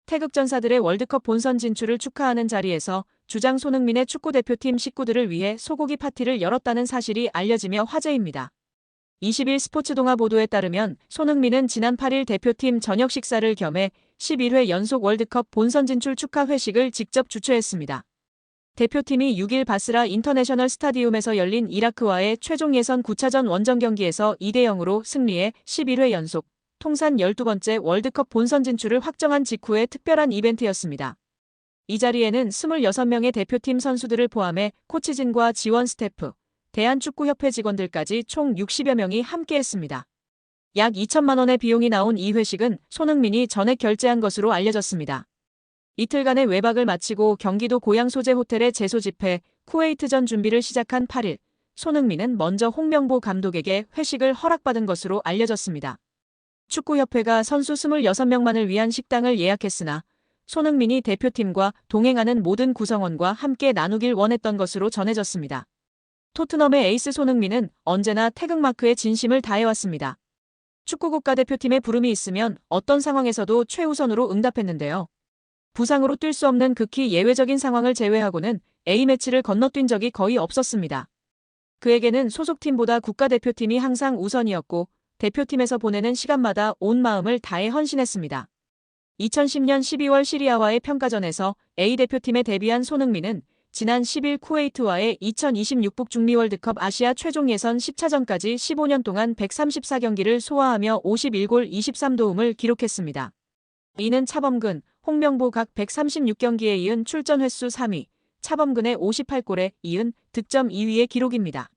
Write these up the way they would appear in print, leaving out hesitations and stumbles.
태극전사들의 월드컵 본선 진출을 축하하는 자리에서 주장 손흥민의 축구대표팀 식구들을 위해 소고기 파티를 열었다는 사실이 알려지며 화제입니다. 20일 스포츠동아 보도에 따르면 손흥민은 지난 8일 대표팀 저녁 식사를 겸해 11회 연속 월드컵 본선 진출 축하 회식을 직접 주최했습니다. 대표팀이 6일 바스라 인터내셔널 스타디움에서 열린 이라크와의 최종 예선 9차전 원정 경기에서 2대0으로 승리해 11회 연속 통산 12번째 월드컵 본선 진출을 확정한 직후의 특별한 이벤트였습니다. 이 자리에는 26명의 대표팀 선수들을 포함해 코치진과 지원 스태프, 대한축구협회 직원들까지 총 60여 명이 함께했습니다. 약 2천만 원의 비용이 나온 이 회식은 손흥민이 전액 결제한 것으로 알려졌습니다. 이틀간의 외박을 마치고 경기도 고향 소재 호텔에 재소집해 쿠웨이트전 준비를 시작한 8일, 손흥민은 먼저 홍명보 감독에게 회식을 허락받은 것으로 알려졌습니다. 축구협회가 선수 26명만을 위한 식당을 예약했으나 손흥민이 대표팀과 동행하는 모든 구성원과 함께 나누길 원했던 것으로 전해졌습니다. 토트넘의 에이스 손흥민은 언제나 태극마크에 진심을 다해왔습니다. 축구 국가대표팀에 부름이 있으면 어떤 상황에서도 최우선으로 응답했는데요. 부상으로 뛸 수 없는 극히 예외적인 상황을 제외하고는 A매치를 건너뛴 적이 거의 없었습니다. 그에게는 소속팀보다 국가대표팀이 항상 우선이었고 대표팀에서 보내는 시간마다 온 마음을 다해 헌신했습니다. 2010년 12월 시리아와의 평가전에서 A대표팀에 데뷔한 손흥민은 지난 10일 쿠웨이트와의 2026 북중미 월드컵 아시아 최종 예선 10차전까지 15년 동안 134경기를 소화하며 51골 23도움을 기록했습니다. 이는 차범근, 홍명보 각 136경기에 이은 출전 횟수 3위, 차범근의 58골에 이은 득점 2위의 기록입니다.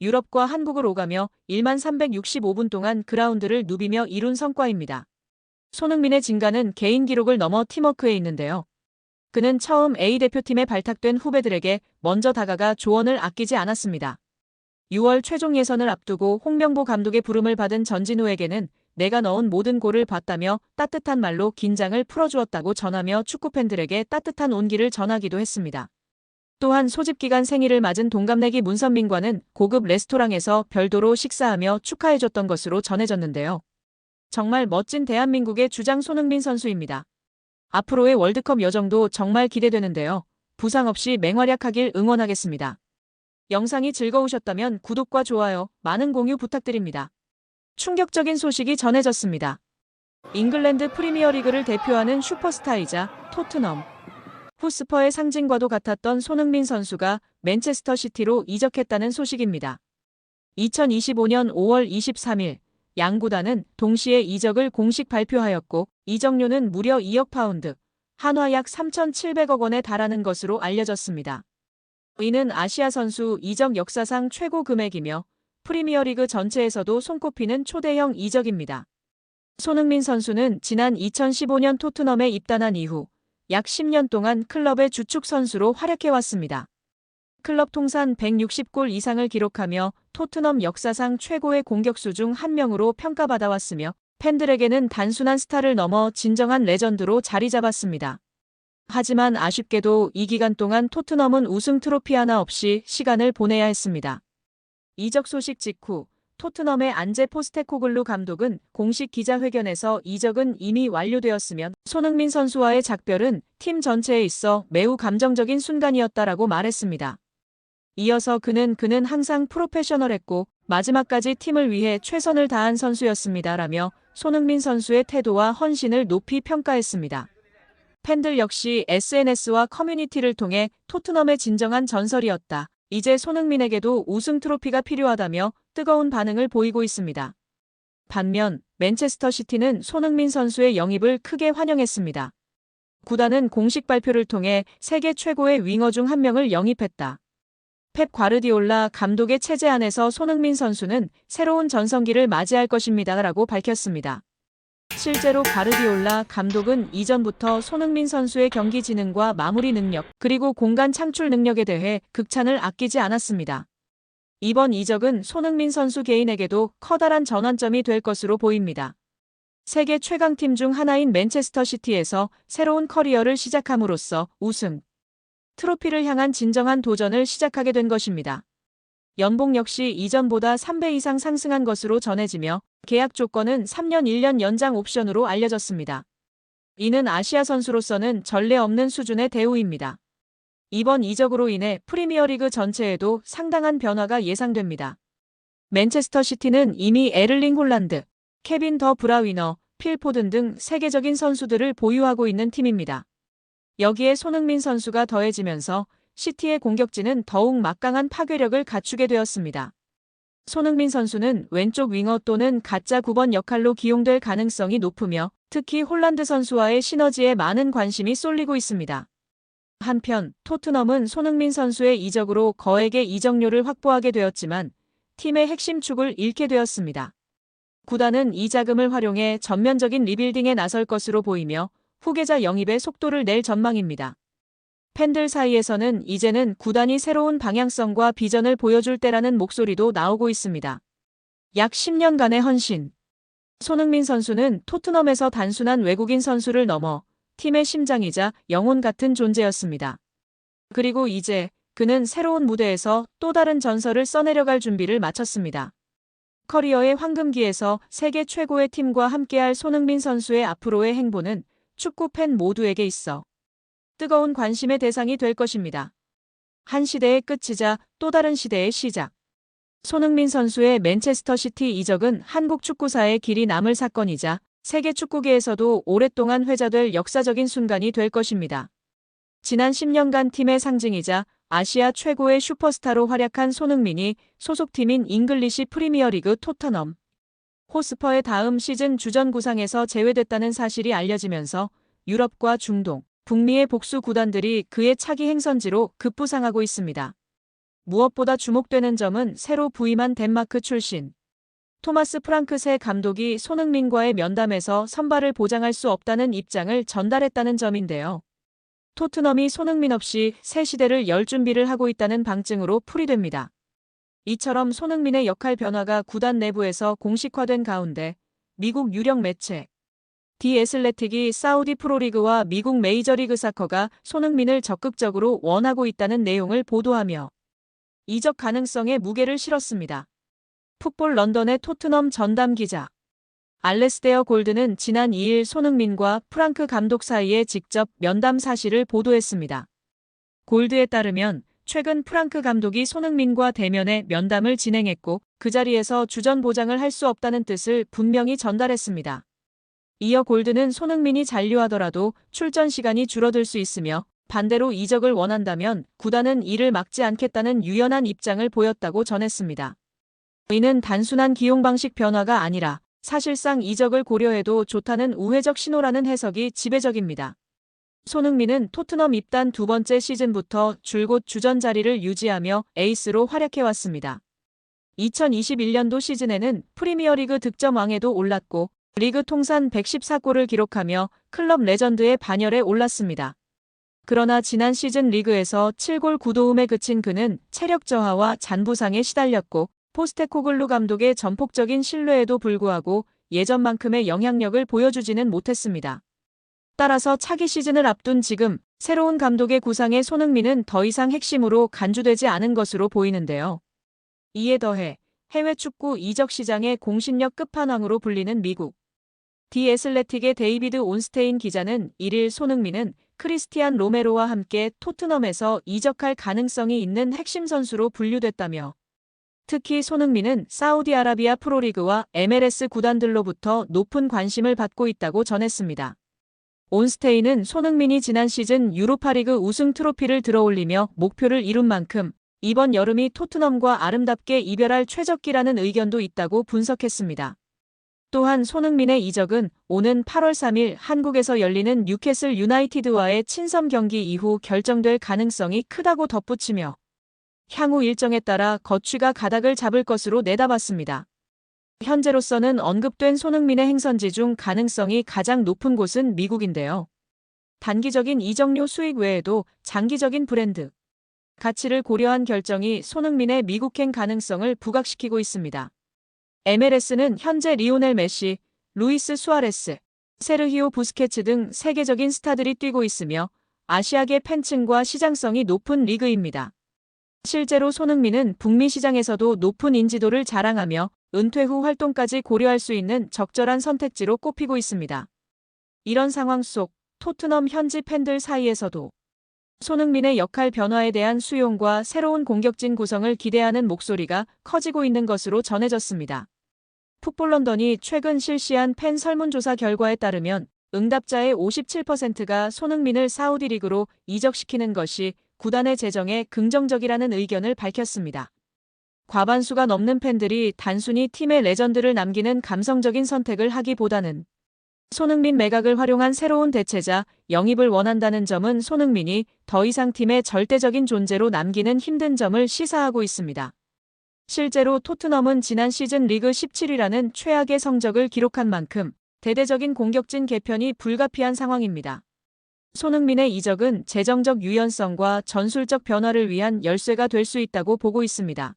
유럽과 한국을 오가며 1만 365분 동안 그라운드를 누비며 이룬 성과입니다. 손흥민의 진가는 개인 기록을 넘어 팀워크에 있는데요. 그는 처음 A대표팀에 발탁된 후배들에게 먼저 다가가 조언을 아끼지 않았습니다. 6월 최종 예선을 앞두고 홍명보 감독의 부름을 받은 전진우에게는 내가 넣은 모든 골을 봤다며 따뜻한 말로 긴장을 풀어주었다고 전하며 축구팬들에게 따뜻한 온기를 전하기도 했습니다. 또한 소집기간 생일을 맞은 동갑내기 문선민과는 고급 레스토랑에서 별도로 식사하며 축하해줬던 것으로 전해졌는데요. 정말 멋진 대한민국의 주장 손흥민 선수입니다. 앞으로의 월드컵 여정도 정말 기대되는데요. 부상 없이 맹활약하길 응원하겠습니다. 영상이 즐거우셨다면 구독과 좋아요, 많은 공유 부탁드립니다. 충격적인 소식이 전해졌습니다. 잉글랜드 프리미어리그를 대표하는 슈퍼스타이자 토트넘 호스퍼의 상징과도 같았던 손흥민 선수가 맨체스터 시티로 이적했다는 소식입니다. 2025년 5월 23일 양 구단은 동시에 이적을 공식 발표하였고 이적료는 무려 2억 파운드, 한화 약 3,700억 원에 달하는 것으로 알려졌습니다. 이는 아시아 선수 이적 역사상 최고 금액이며 프리미어리그 전체에서도 손꼽히는 초대형 이적입니다. 손흥민 선수는 지난 2015년 토트넘에 입단한 이후 약 10년 동안 클럽의 주축 선수로 활약해왔습니다. 클럽 통산 160골 이상을 기록하며 토트넘 역사상 최고의 공격수 중 한 명으로 평가받아왔으며 팬들에게는 단순한 스타를 넘어 진정한 레전드로 자리 잡았습니다. 하지만 아쉽게도 이 기간 동안 토트넘은 우승 트로피 하나 없이 시간을 보내야 했습니다. 이적 소식 직후 토트넘의 안제 포스테코글루 감독은 공식 기자회견에서 이적은 이미 완료되었으며 손흥민 선수와의 작별은 팀 전체에 있어 매우 감정적인 순간이었다라고 말했습니다. 이어서 그는 항상 프로페셔널했고 마지막까지 팀을 위해 최선을 다한 선수였습니다라며 손흥민 선수의 태도와 헌신을 높이 평가했습니다. 팬들 역시 SNS와 커뮤니티를 통해 토트넘의 진정한 전설이었다. 이제 손흥민에게도 우승 트로피가 필요하다며 뜨거운 반응을 보이고 있습니다. 반면 맨체스터 시티는 손흥민 선수의 영입을 크게 환영했습니다. 구단은 공식 발표를 통해 세계 최고의 윙어 중 한 명을 영입했다. 펩 과르디올라 감독의 체제 안에서 손흥민 선수는 새로운 전성기를 맞이할 것입니다라고 밝혔습니다. 실제로 과르디올라 감독은 이전부터 손흥민 선수의 경기 지능과 마무리 능력 그리고 공간 창출 능력에 대해 극찬을 아끼지 않았습니다. 이번 이적은 손흥민 선수 개인에게도 커다란 전환점이 될 것으로 보입니다. 세계 최강팀 중 하나인 맨체스터 시티에서 새로운 커리어를 시작함으로써 우승, 트로피를 향한 진정한 도전을 시작하게 된 것입니다. 연봉 역시 이전보다 3배 이상 상승한 것으로 전해지며 계약 조건은 3년 1년 연장 옵션으로 알려졌습니다. 이는 아시아 선수로서는 전례 없는 수준의 대우입니다. 이번 이적으로 인해 프리미어리그 전체에도 상당한 변화가 예상됩니다. 맨체스터 시티는 이미 에를링 홀란드, 케빈 더 브라위너, 필 포든 등 세계적인 선수들을 보유하고 있는 팀입니다. 여기에 손흥민 선수가 더해지면서 시티의 공격진은 더욱 막강한 파괴력을 갖추게 되었습니다. 손흥민 선수는 왼쪽 윙어 또는 가짜 9번 역할로 기용될 가능성이 높으며 특히 홀란드 선수와의 시너지에 많은 관심이 쏠리고 있습니다. 한편 토트넘은 손흥민 선수의 이적으로 거액의 이적료를 확보하게 되었지만 팀의 핵심 축을 잃게 되었습니다. 구단은 이 자금을 활용해 전면적인 리빌딩에 나설 것으로 보이며 후계자 영입에 속도를 낼 전망입니다. 팬들 사이에서는 이제는 구단이 새로운 방향성과 비전을 보여줄 때라는 목소리도 나오고 있습니다. 약 10년간의 헌신. 손흥민 선수는 토트넘에서 단순한 외국인 선수를 넘어 팀의 심장이자 영혼 같은 존재였습니다. 그리고 이제 그는 새로운 무대에서 또 다른 전설을 써내려갈 준비를 마쳤습니다. 커리어의 황금기에서 세계 최고의 팀과 함께할 손흥민 선수의 앞으로의 행보는 축구 팬 모두에게 있어 뜨거운 관심의 대상이 될 것입니다. 한 시대의 끝이자 또 다른 시대의 시작. 손흥민 선수의 맨체스터 시티 이적은 한국 축구사의 길이 남을 사건이자 세계 축구계에서도 오랫동안 회자될 역사적인 순간이 될 것입니다. 지난 10년간 팀의 상징이자 아시아 최고의 슈퍼스타로 활약한 손흥민이 소속팀인 잉글리시 프리미어리그 토트넘 호스퍼의 다음 시즌 주전 구상에서 제외됐다는 사실이 알려지면서 유럽과 중동, 북미의 복수 구단들이 그의 차기 행선지로 급부상하고 있습니다. 무엇보다 주목되는 점은 새로 부임한 덴마크 출신 토마스 프랑크세 감독이 손흥민과의 면담에서 선발을 보장할 수 없다는 입장을 전달했다는 점인데요. 토트넘이 손흥민 없이 새 시대를 열 준비를 하고 있다는 방증으로 풀이됩니다. 이처럼 손흥민의 역할 변화가 구단 내부에서 공식화된 가운데 미국 유력 매체 디 애슬레틱이 사우디 프로리그와 미국 메이저리그 사커가 손흥민을 적극적으로 원하고 있다는 내용을 보도하며 이적 가능성에 무게를 실었습니다. 풋볼 런던의 토트넘 전담 기자 알레스테어 골드는 지난 2일 손흥민과 프랑크 감독 사이에 직접 면담 사실을 보도했습니다. 골드에 따르면 최근 프랑크 감독이 손흥민과 대면에 면담을 진행했고 그 자리에서 주전 보장을 할 수 없다는 뜻을 분명히 전달했습니다. 이어 골드는 손흥민이 잔류하더라도 출전 시간이 줄어들 수 있으며 반대로 이적을 원한다면 구단은 이를 막지 않겠다는 유연한 입장을 보였다고 전했습니다. 이는 단순한 기용 방식 변화가 아니라 사실상 이적을 고려해도 좋다는 우회적 신호라는 해석이 지배적입니다. 손흥민은 토트넘 입단 두 번째 시즌부터 줄곧 주전 자리를 유지하며 에이스로 활약해왔습니다. 2021년도 시즌에는 프리미어리그 득점왕에도 올랐고 리그 통산 114골을 기록하며 클럽 레전드의 반열에 올랐습니다. 그러나 지난 시즌 리그에서 7골 9도움에 그친 그는 체력 저하와 잔부상에 시달렸고 포스테코글루 감독의 전폭적인 신뢰에도 불구하고 예전만큼의 영향력을 보여주지는 못했습니다. 따라서 차기 시즌을 앞둔 지금 새로운 감독의 구상에 손흥민은 더 이상 핵심으로 간주되지 않은 것으로 보이는데요. 이에 더해 해외 축구 이적 시장의 공신력 끝판왕으로 불리는 미국 디 애슬레틱의 데이비드 온스테인 기자는 1일 손흥민은 크리스티안 로메로와 함께 토트넘에서 이적할 가능성이 있는 핵심 선수로 분류됐다며 특히 손흥민은 사우디아라비아 프로리그와 MLS 구단들로부터 높은 관심을 받고 있다고 전했습니다. 온스테인은 손흥민이 지난 시즌 유로파리그 우승 트로피를 들어올리며 목표를 이룬 만큼 이번 여름이 토트넘과 아름답게 이별할 최적기라는 의견도 있다고 분석했습니다. 또한 손흥민의 이적은 오는 8월 3일 한국에서 열리는 뉴캐슬 유나이티드와의 친선 경기 이후 결정될 가능성이 크다고 덧붙이며 향후 일정에 따라 거취가 가닥을 잡을 것으로 내다봤습니다. 현재로서는 언급된 손흥민의 행선지 중 가능성이 가장 높은 곳은 미국인데요. 단기적인 이적료 수익 외에도 장기적인 브랜드 가치를 고려한 결정이 손흥민의 미국행 가능성을 부각시키고 있습니다. MLS는 현재 리오넬 메시, 루이스 수아레스, 세르히오 부스케츠 등 세계적인 스타들이 뛰고 있으며 아시아계 팬층과 시장성이 높은 리그입니다. 실제로 손흥민은 북미 시장에서도 높은 인지도를 자랑하며 은퇴 후 활동까지 고려할 수 있는 적절한 선택지로 꼽히고 있습니다. 이런 상황 속 토트넘 현지 팬들 사이에서도 손흥민의 역할 변화에 대한 수용과 새로운 공격진 구성을 기대하는 목소리가 커지고 있는 것으로 전해졌습니다. 풋볼런던이 최근 실시한 팬 설문조사 결과에 따르면 응답자의 57%가 손흥민을 사우디 리그로 이적시키는 것이 구단의 재정에 긍정적이라는 의견을 밝혔습니다. 과반수가 넘는 팬들이 단순히 팀의 레전드를 남기는 감성적인 선택을 하기보다는 손흥민 매각을 활용한 새로운 대체자 영입을 원한다는 점은 손흥민이 더 이상 팀의 절대적인 존재로 남기는 힘든 점을 시사하고 있습니다. 실제로 토트넘은 지난 시즌 리그 17위라는 최악의 성적을 기록한 만큼 대대적인 공격진 개편이 불가피한 상황입니다. 손흥민의 이적은 재정적 유연성과 전술적 변화를 위한 열쇠가 될 수 있다고 보고 있습니다.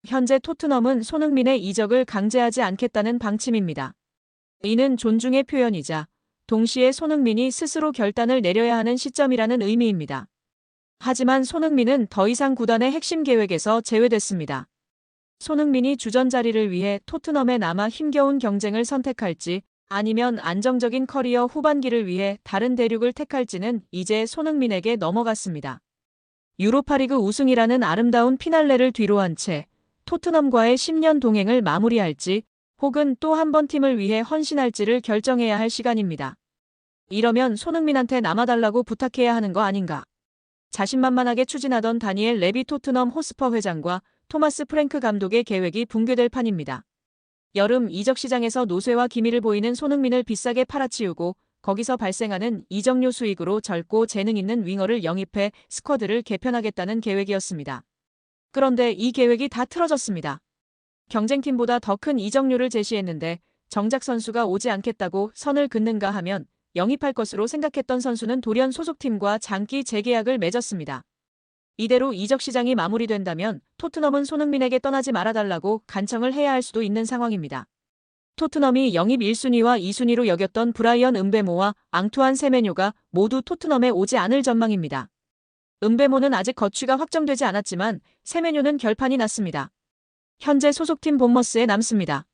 현재 토트넘은 손흥민의 이적을 강제하지 않겠다는 방침입니다. 이는 존중의 표현이자 동시에 손흥민이 스스로 결단을 내려야 하는 시점이라는 의미입니다. 하지만 손흥민은 더 이상 구단의 핵심 계획에서 제외됐습니다. 손흥민이 주전 자리를 위해 토트넘에 남아 힘겨운 경쟁을 선택할지 아니면 안정적인 커리어 후반기를 위해 다른 대륙을 택할지는 이제 손흥민에게 넘어갔습니다. 유로파리그 우승이라는 아름다운 피날레를 뒤로한 채 토트넘과의 10년 동행을 마무리할지 혹은 또 한 번 팀을 위해 헌신할지를 결정해야 할 시간입니다. 이러면 손흥민한테 남아달라고 부탁해야 하는 거 아닌가? 자신만만하게 추진하던 다니엘 레비 토트넘 호스퍼 회장과 토마스 프랭크 감독의 계획이 붕괴될 판입니다. 여름 이적 시장에서 노쇠와 기미를 보이는 손흥민을 비싸게 팔아치우고 거기서 발생하는 이적료 수익으로 젊고 재능 있는 윙어를 영입해 스쿼드를 개편하겠다는 계획이었습니다. 그런데 이 계획이 다 틀어졌습니다. 경쟁팀보다 더 큰 이적료를 제시했는데 정작 선수가 오지 않겠다고 선을 긋는가 하면 영입할 것으로 생각했던 선수는 돌연 소속팀과 장기 재계약을 맺었습니다. 이대로 이적 시장이 마무리된다면 토트넘은 손흥민에게 떠나지 말아달라고 간청을 해야 할 수도 있는 상황입니다. 토트넘이 영입 1순위와 2순위로 여겼던 브라이언 음베모와 앙투안 세메뇨가 모두 토트넘에 오지 않을 전망입니다. 음베모는 아직 거취가 확정되지 않았지만 세메뇨는 결판이 났습니다. 현재 소속팀 본머스에 남습니다.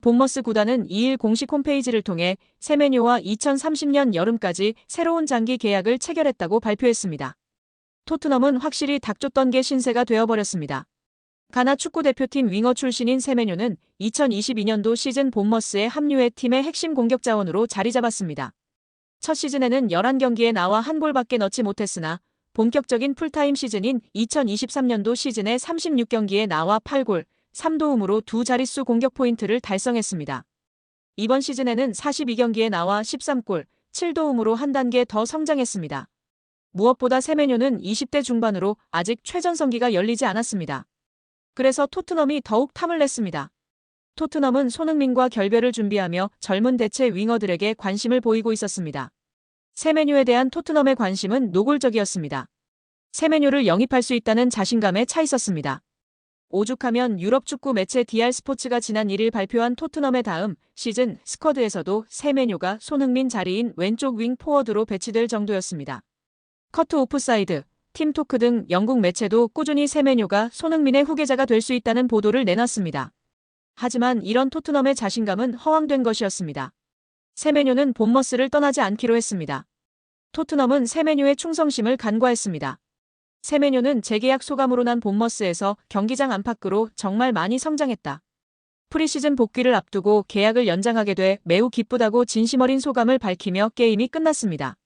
본머스 구단은 2일 공식 홈페이지를 통해 세메뇨와 2030년 여름까지 새로운 장기 계약을 체결했다고 발표했습니다. 토트넘은 확실히 닥쳤던 게 신세가 되어버렸습니다. 가나 축구대표팀 윙어 출신인 세메뇨는 2022년도 시즌 본머스에 합류해 팀의 핵심 공격 자원으로 자리 잡았습니다. 첫 시즌에는 11경기에 나와 한 골밖에 넣지 못했으나 본격적인 풀타임 시즌인 2023년도 시즌에 36경기에 나와 8골, 3도움으로 두 자릿수 공격 포인트를 달성했습니다. 이번 시즌에는 42경기에 나와 13골, 7도움으로 한 단계 더 성장했습니다. 무엇보다 세메뇨는 20대 중반으로 아직 최전성기가 열리지 않았습니다. 그래서 토트넘이 더욱 탐을 냈습니다. 토트넘은 손흥민과 결별을 준비하며 젊은 대체 윙어들에게 관심을 보이고 있었습니다. 세메뇨에 대한 토트넘의 관심은 노골적이었습니다. 세메뇨를 영입할 수 있다는 자신감에 차 있었습니다. 오죽하면 유럽 축구 매체 DR 스포츠가 지난 1일 발표한 토트넘의 다음 시즌 스쿼드에서도 세메뇨가 손흥민 자리인 왼쪽 윙 포워드로 배치될 정도였습니다. 커트 오프사이드, 팀토크 등 영국 매체도 꾸준히 세메뇨가 손흥민의 후계자가 될 수 있다는 보도를 내놨습니다. 하지만 이런 토트넘의 자신감은 허황된 것이었습니다. 세메뇨는 본머스를 떠나지 않기로 했습니다. 토트넘은 세메뇨의 충성심을 간과했습니다. 세메뇨는 재계약 소감으로 난 본머스에서 경기장 안팎으로 정말 많이 성장했다. 프리시즌 복귀를 앞두고 계약을 연장하게 돼 매우 기쁘다고 진심 어린 소감을 밝히며 게임이 끝났습니다.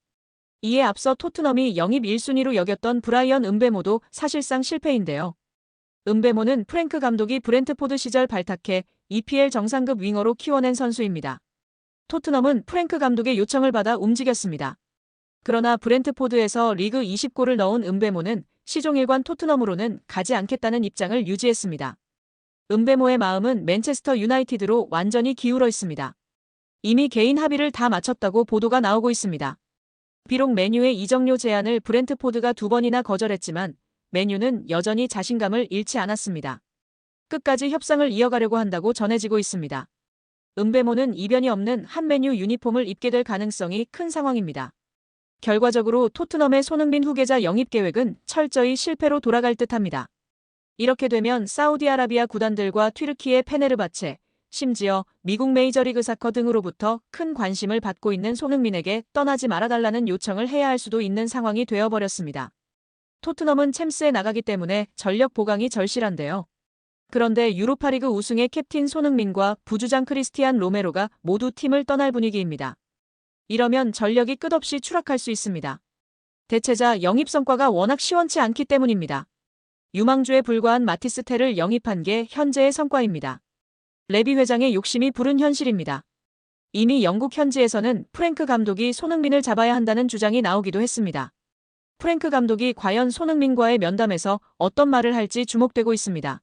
이에 앞서 토트넘이 영입 1순위로 여겼던 브라이언 음베모도 사실상 실패인데요. 음베모는 프랭크 감독이 브렌트포드 시절 발탁해 EPL 정상급 윙어로 키워낸 선수입니다. 토트넘은 프랭크 감독의 요청을 받아 움직였습니다. 그러나 브렌트포드에서 리그 20골을 넣은 음베모는 시종일관 토트넘으로는 가지 않겠다는 입장을 유지했습니다. 음베모의 마음은 맨체스터 유나이티드로 완전히 기울어 있습니다. 이미 개인 합의를 다 마쳤다고 보도가 나오고 있습니다. 비록 맨유의 이적료 제안을 브렌트포드가 2번이나 거절했지만 맨유는 여전히 자신감을 잃지 않았습니다. 끝까지 협상을 이어가려고 한다고 전해지고 있습니다. 음베모는 이변이 없는 한 맨유 유니폼을 입게 될 가능성이 큰 상황입니다. 결과적으로 토트넘의 손흥민 후계자 영입 계획은 철저히 실패로 돌아갈 듯합니다. 이렇게 되면 사우디아라비아 구단들과 튀르키예 페네르바체, 심지어 미국 메이저리그 사커 등으로부터 큰 관심을 받고 있는 손흥민에게 떠나지 말아달라는 요청을 해야 할 수도 있는 상황이 되어버렸습니다. 토트넘은 챔스에 나가기 때문에 전력 보강이 절실한데요. 그런데 유로파리그 우승의 캡틴 손흥민과 부주장 크리스티안 로메로가 모두 팀을 떠날 분위기입니다. 이러면 전력이 끝없이 추락할 수 있습니다. 대체자 영입 성과가 워낙 시원치 않기 때문입니다. 유망주에 불과한 마티스 텔을 영입한 게 현재의 성과입니다. 레비 회장의 욕심이 부른 현실입니다. 이미 영국 현지에서는 프랭크 감독이 손흥민을 잡아야 한다는 주장이 나오기도 했습니다. 프랭크 감독이 과연 손흥민과의 면담에서 어떤 말을 할지 주목되고 있습니다.